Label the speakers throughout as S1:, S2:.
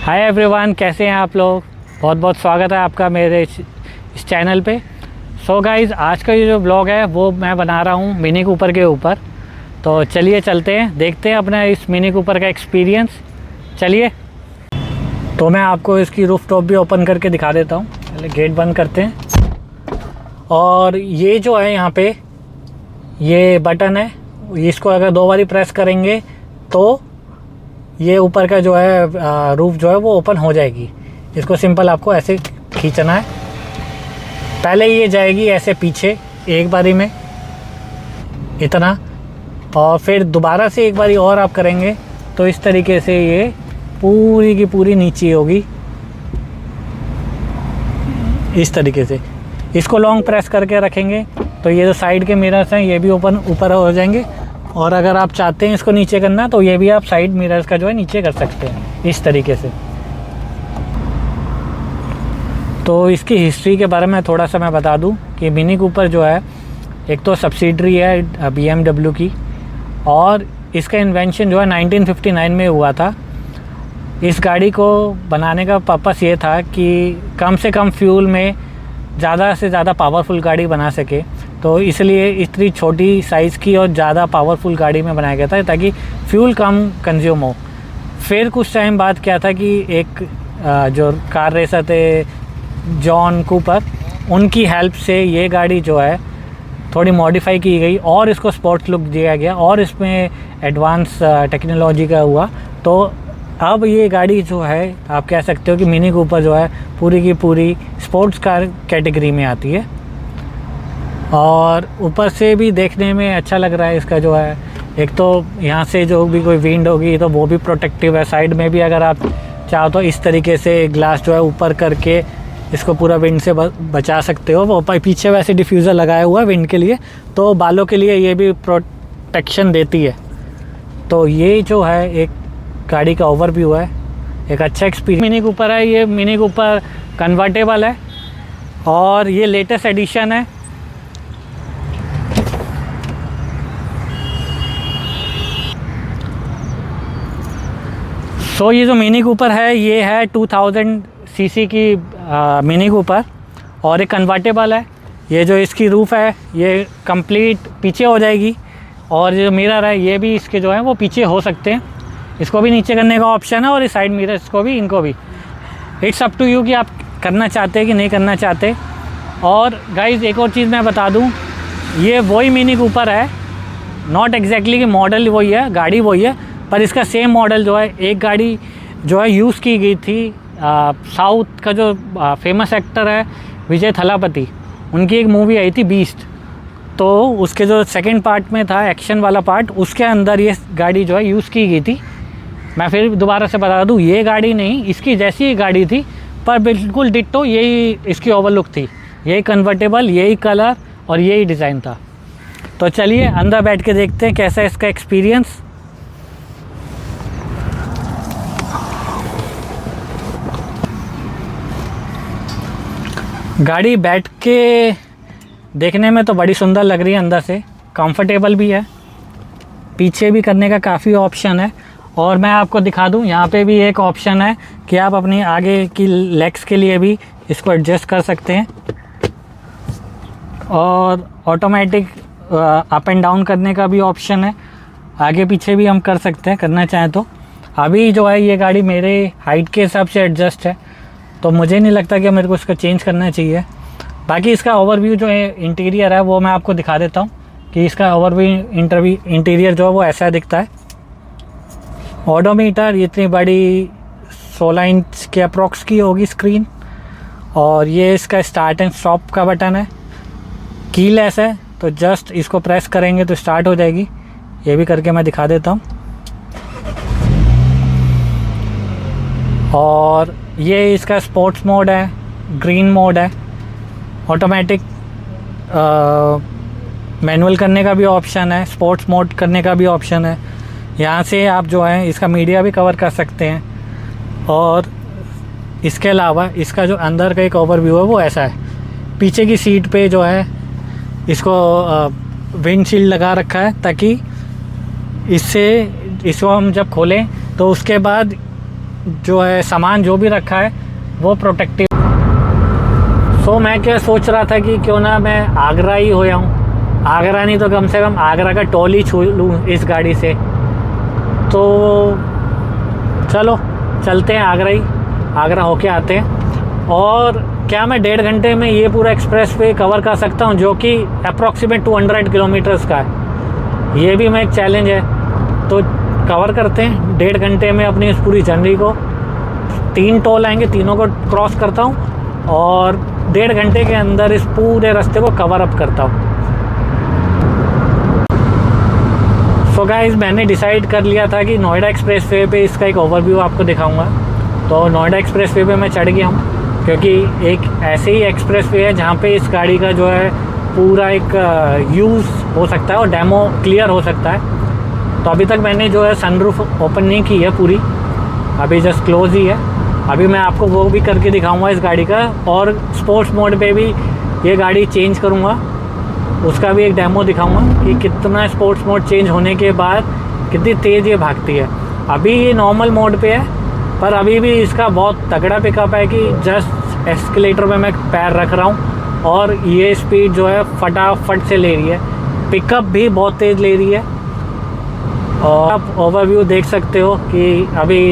S1: Hi everyone, कैसे हैं आप लोग। बहुत बहुत स्वागत है आपका मेरे इस चैनल पे। सो गाइज़, आज का ये जो ब्लॉग है वो मैं बना रहा हूँ मिनी कूपर के ऊपर। तो चलिए चलते हैं, देखते हैं अपना इस मिनी कूपर का एक्सपीरियंस। चलिए, तो मैं आपको इसकी रूफ टॉप भी ओपन करके दिखा देता हूँ। पहले गेट बंद करते हैं। और ये जो है यहाँ पे ये बटन है, इसको अगर 2 बारी प्रेस करेंगे तो ये ऊपर का जो है रूफ जो है वो ओपन हो जाएगी। इसको सिंपल आपको ऐसे खींचना है। पहले ये जाएगी ऐसे पीछे एक बारी में इतना, और फिर दोबारा से एक बारी और आप करेंगे तो इस तरीके से ये पूरी की पूरी नीचे होगी, इस तरीके से। इसको लॉन्ग प्रेस करके रखेंगे तो ये जो साइड के मिरर्स हैं ये भी ऊपर हो जाएंगे। और अगर आप चाहते हैं इसको नीचे करना तो ये भी आप साइड मिरर्स का जो है नीचे कर सकते हैं इस तरीके से। तो इसकी हिस्ट्री के बारे में थोड़ा सा मैं बता दूं कि मिनी कूपर जो है एक तो सब्सिडरी है BMW की, और इसका इन्वेंशन जो है 1959 में हुआ था। इस गाड़ी को बनाने का पर्पस ये था कि कम से कम फ्यूल में ज़्यादा से ज़्यादा पावरफुल गाड़ी बना सके। तो इसलिए इतनी छोटी साइज़ की और ज़्यादा पावरफुल गाड़ी में बनाया गया था ताकि फ्यूल कम कंज्यूम हो। फिर कुछ टाइम बाद क्या था कि एक जो कार रेसर थे जॉन कूपर, उनकी हेल्प से ये गाड़ी जो है थोड़ी मॉडिफाई की गई और इसको स्पोर्ट्स लुक दिया गया और इसमें एडवांस टेक्नोलॉजी का हुआ। तो अब ये गाड़ी जो है आप कह सकते हो कि मिनी कूपर जो है पूरी की पूरी स्पोर्ट्स कार कैटेगरी में आती है। और ऊपर से भी देखने में अच्छा लग रहा है। इसका जो है एक तो यहाँ से जो भी कोई विंड होगी तो वो भी प्रोटेक्टिव है। साइड में भी अगर आप चाहो तो इस तरीके से ग्लास जो है ऊपर करके इसको पूरा विंड से बचा सकते हो। वो पीछे वैसे डिफ्यूज़र लगाया हुआ है विंड के लिए, तो बालों के लिए ये भी प्रोटेक्शन देती है। तो ये जो है एक गाड़ी का ओवरव्यू है, एक अच्छा एक्सपीरियंस। मिनी कूपर है, ये मिनी कूपर कन्वर्टेबल है और ये लेटेस्ट एडिशन है। सो ये जो मिनी कूपर है ये है 2000 सीसी की मिनी कूपर और एक कन्वर्टेबल है। ये जो इसकी रूफ़ है ये कंप्लीट पीछे हो जाएगी, और जो मिरर है ये भी इसके जो है वो पीछे हो सकते हैं। इसको भी नीचे करने का ऑप्शन है और इस साइड मिरर्स को भी, इनको भी। इट्स अप टू यू कि आप करना चाहते हैं कि नहीं करना चाहते। और गाइज़ एक और चीज़ मैं बता दूं, ये वही मिनी कूपर है, नॉट एग्जैक्टली कि मॉडल वही है, गाड़ी वही है, पर इसका सेम मॉडल जो है एक गाड़ी जो है यूज़ की गई थी। साउथ का जो फेमस एक्टर है विजय थलापति, उनकी एक मूवी आई थी बीस्ट। तो उसके जो सेकंड पार्ट में था एक्शन वाला पार्ट, उसके अंदर ये गाड़ी जो है यूज़ की गई थी। मैं फिर दोबारा से बता दूं, ये गाड़ी नहीं, इसकी जैसी ही गाड़ी थी पर बिल्कुल डिट्टो यही इसकी ओवरलुक थी। यही कन्वर्टेबल, यही कलर और यही डिज़ाइन था। तो चलिए अंदर बैठ के देखते हैं कैसा है इसका एक्सपीरियंस। गाड़ी बैठ के देखने में तो बड़ी सुंदर लग रही है, अंदर से कंफर्टेबल भी है। पीछे भी करने का काफ़ी ऑप्शन है। और मैं आपको दिखा दूं, यहाँ पे भी एक ऑप्शन है कि आप अपनी आगे की लेग्स के लिए भी इसको एडजस्ट कर सकते हैं। और ऑटोमेटिक अप एंड डाउन करने का भी ऑप्शन है, आगे पीछे भी हम कर सकते हैं करना चाहें तो। अभी जो है ये गाड़ी मेरे हाइट के हिसाब से एडजस्ट है, तो मुझे नहीं लगता कि मेरे को इसको चेंज करना चाहिए। बाकी इसका ओवरव्यू जो है इंटीरियर है वो मैं आपको दिखा देता हूँ कि इसका ओवरव्यू इंटीरियर जो है वो ऐसा दिखता है। ओडोमीटर इतनी बड़ी 16 इंच के अप्रॉक्स की होगी स्क्रीन, और ये इसका स्टार्ट एंड स्टॉप का बटन है। कीलेस है, तो जस्ट इसको प्रेस करेंगे तो स्टार्ट हो जाएगी। ये भी करके मैं दिखा देता हूँ। और ये इसका स्पोर्ट्स मोड है, ग्रीन मोड है, ऑटोमेटिक मैनुअल करने का भी ऑप्शन है, स्पोर्ट्स मोड करने का भी ऑप्शन है। यहाँ से आप जो है इसका मीडिया भी कवर कर सकते हैं। और इसके अलावा इसका जो अंदर का एक ओवरव्यू है वो ऐसा है। पीछे की सीट पे जो है इसको विंडशील्ड लगा रखा है ताकि इसको हम जब खोलें तो उसके बाद जो है सामान जो भी रखा है वो प्रोटेक्टिव। सो मैं क्या सोच रहा था कि क्यों ना मैं आगरा ही हो जाऊँ, आगरा नहीं तो कम से कम आगरा का टोल ही छू लूँ इस गाड़ी से। तो चलो चलते हैं आगरा ही, आगरा होके आते हैं। और क्या मैं 1.5 घंटे में ये पूरा एक्सप्रेस वे कवर कर सकता हूँ, जो कि अप्रॉक्सीमेट 200 किलोमीटर्स का है। ये भी मैं एक चैलेंज है, तो कवर करते हैं 1.5 घंटे में अपनी इस पूरी जर्नी को। 3 टोल आएंगे, तीनों को क्रॉस करता हूँ और 1.5 घंटे के अंदर इस पूरे रास्ते को कवर अप करता हूँ। सो गाइस, मैंने डिसाइड कर लिया था कि नोएडा एक्सप्रेस वे पे इसका एक ओवरव्यू आपको दिखाऊंगा। तो नोएडा एक्सप्रेस वे पे मैं चढ़ गया हूँ, क्योंकि एक ऐसे ही एक्सप्रेस वे है जहाँ पे इस गाड़ी का जो है पूरा एक यूज़ हो सकता है और डेमो क्लियर हो सकता है। तो अभी तक मैंने जो है सनरूफ ओपन नहीं की है पूरी, अभी जस्ट क्लोज ही है। अभी मैं आपको वो भी करके दिखाऊंगा इस गाड़ी का, और स्पोर्ट्स मोड पे भी ये गाड़ी चेंज करूँगा, उसका भी एक डेमो दिखाऊंगा कि कितना स्पोर्ट्स मोड चेंज होने के बाद कितनी तेज़ ये भागती है। अभी ये नॉर्मल मोड पे है, पर अभी भी इसका बहुत तगड़ा पिकअप है कि जस्ट एस्केलेटर में मैं पैर रख रहा हूँ और ये स्पीड जो है फटाफट से ले रही है, पिकअप भी बहुत तेज़ ले रही है। और आप ओवरव्यू देख सकते हो कि अभी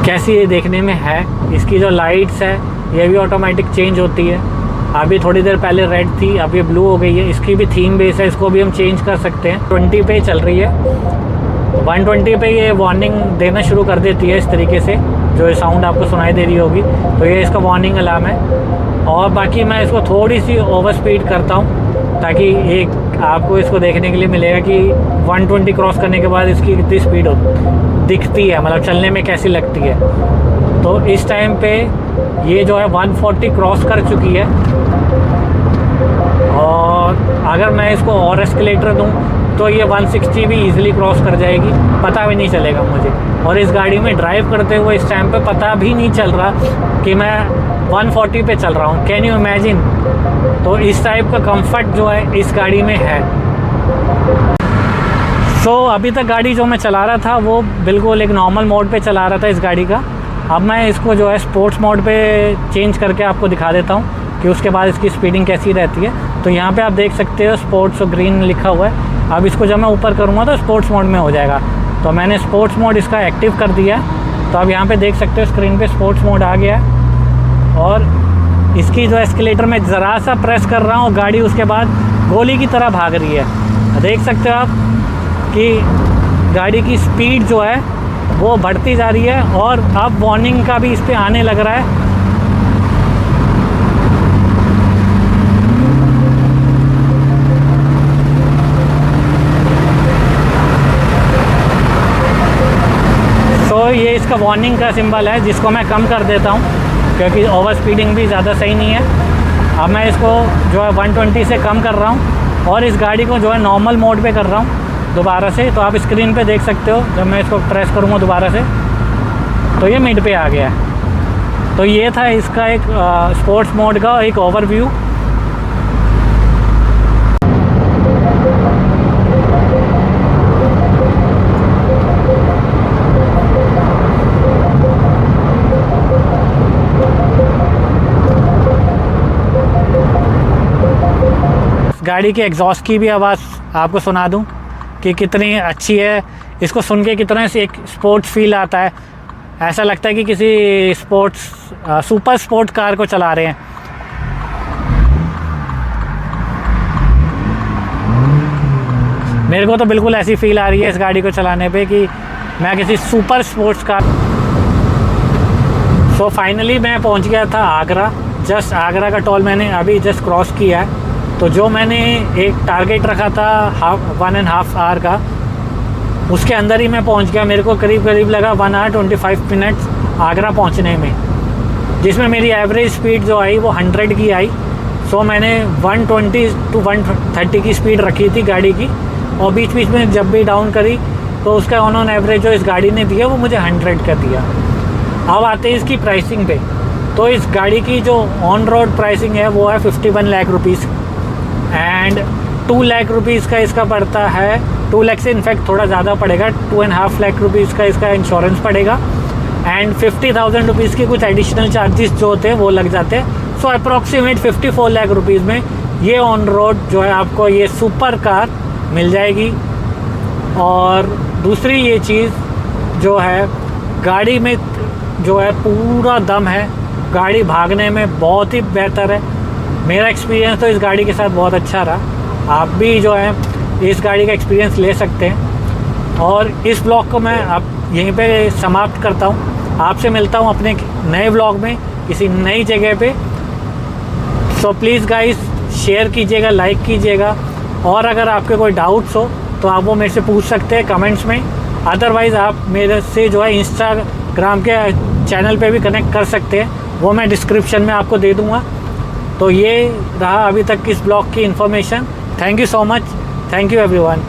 S1: कैसी ये देखने में है। इसकी जो लाइट्स है ये भी ऑटोमेटिक चेंज होती है। अभी थोड़ी देर पहले रेड थी, अब ये ब्लू हो गई है। इसकी भी थीम बेस है, इसको भी हम चेंज कर सकते हैं। 20 पे चल रही है, 120 पे ये वार्निंग देना शुरू कर देती है इस तरीके से, जो ये साउंड आपको सुनाई दे रही होगी, तो ये इसका वार्निंग अलार्म है। और बाकी मैं इसको थोड़ी सी ओवर स्पीड करता हूँ, ताकि एक आपको इसको देखने के लिए मिलेगा कि 120 क्रॉस करने के बाद इसकी कितनी स्पीड दिखती है, मतलब चलने में कैसी लगती है। तो इस टाइम पे ये जो है 140 क्रॉस कर चुकी है, और अगर मैं इसको और एस्केलेटर दूँ तो ये 160 भी इजीली क्रॉस कर जाएगी, पता भी नहीं चलेगा मुझे। और इस गाड़ी में ड्राइव करते हुए इस टाइम पे पता भी नहीं चल रहा कि मैं 140 पे चल रहा हूँ। Can you imagine? तो इस टाइप का कंफर्ट जो है इस गाड़ी में है। सो अभी तक गाड़ी जो मैं चला रहा था वो बिल्कुल एक नॉर्मल मोड पे चला रहा था इस गाड़ी का। अब मैं इसको जो है स्पोर्ट्स मोड पे चेंज करके आपको दिखा देता हूँ कि उसके बाद इसकी स्पीडिंग कैसी रहती है। तो यहाँ पे आप देख सकते हो स्पोर्ट्स और ग्रीन लिखा हुआ है। अब इसको जब मैं ऊपर करूँगा तो स्पोर्ट्स मोड में हो जाएगा। तो मैंने स्पोर्ट्स मोड इसका एक्टिव कर दिया है। तो अब यहाँ पे देख सकते हो स्क्रीन पे स्पोर्ट्स मोड आ गया है, और इसकी जो एस्केलेटर में ज़रा सा प्रेस कर रहा हूँ, गाड़ी उसके बाद गोली की तरह भाग रही है। देख सकते हो आप कि गाड़ी की स्पीड जो है वो बढ़ती जा रही है, और अब वार्निंग का भी इस पर आने लग रहा है। तो ये इसका वार्निंग का सिंबल है, जिसको मैं कम कर देता हूँ, क्योंकि ओवर स्पीडिंग भी ज़्यादा सही नहीं है। अब मैं इसको जो है 120 से कम कर रहा हूँ, और इस गाड़ी को जो है नॉर्मल मोड पे कर रहा हूँ दोबारा से। तो आप स्क्रीन पे देख सकते हो, जब मैं इसको प्रेस करूँगा दोबारा से तो ये मिड पे आ गया है। तो ये था इसका एक स्पोर्ट्स मोड का एक ओवरव्यू। गाड़ी की एग्जॉस्ट की भी आवाज़ आपको सुना दूं कि कितनी अच्छी है। इसको सुन के कितना से एक स्पोर्ट्स फील आता है, ऐसा लगता है कि किसी सुपर स्पोर्ट कार को चला रहे हैं। मेरे को तो बिल्कुल ऐसी फील आ रही है इस गाड़ी को चलाने पे कि मैं किसी super sports car. So finally मैं पहुंच गया था आगरा। जस्ट आगरा का टोल मैंने अभी जस्ट क्रॉस किया है। तो जो मैंने एक टारगेट रखा था 1.5 आवर का, उसके अंदर ही मैं पहुंच गया। मेरे को करीब लगा 1 आवर 25 मिनट्स आगरा पहुंचने में, जिसमें मेरी एवरेज स्पीड जो आई वो 100 की आई। सो मैंने 120 to 130 की स्पीड रखी थी गाड़ी की, और बीच बीच में जब भी डाउन करी तो उसका ऑन एवरेज जो इस गाड़ी ने दिया वो मुझे 100 का दिया। अब आते हैं इसकी प्राइसिंग पे। तो इस गाड़ी की जो ऑन रोड प्राइसिंग है वो है 51 lakh rupees, and 2 lakh rupees का इसका पड़ता है, 2 लाख से इनफैक्ट थोड़ा ज़्यादा पड़ेगा, 2.5 लाख रुपीज़ का इसका इंश्योरेंस पड़ेगा एंड 50,000 रुपीज़ के कुछ एडिशनल चार्जेस जो होते हैं वो लग जाते हैं। सो अप्रॉक्सीमेट 54 लाख रुपीज़ में ये ऑन रोड जो है आपको ये सुपर कार मिल जाएगी। और दूसरी ये चीज़ जो है, गाड़ी में जो है पूरा दम है, गाड़ी भागने में बहुत ही बेहतर है। मेरा एक्सपीरियंस तो इस गाड़ी के साथ बहुत अच्छा रहा। आप भी जो है इस गाड़ी का एक्सपीरियंस ले सकते हैं। और इस ब्लॉग को मैं अब यहीं पे समाप्त करता हूँ। आपसे मिलता हूँ अपने नए ब्लॉग में किसी नई जगह पे। सो प्लीज़ गाइस शेयर कीजिएगा, लाइक कीजिएगा, और अगर आपके कोई डाउट्स हो तो आप वो मेरे से पूछ सकते हैं कमेंट्स में। अदरवाइज़ आप मेरे से जो है इंस्टाग्राम के चैनल पे भी कनेक्ट कर सकते हैं, वो मैं डिस्क्रिप्शन में आपको दे दूँगा। तो ये रहा अभी तक इस ब्लॉग की information. Thank you so much, thank you everyone.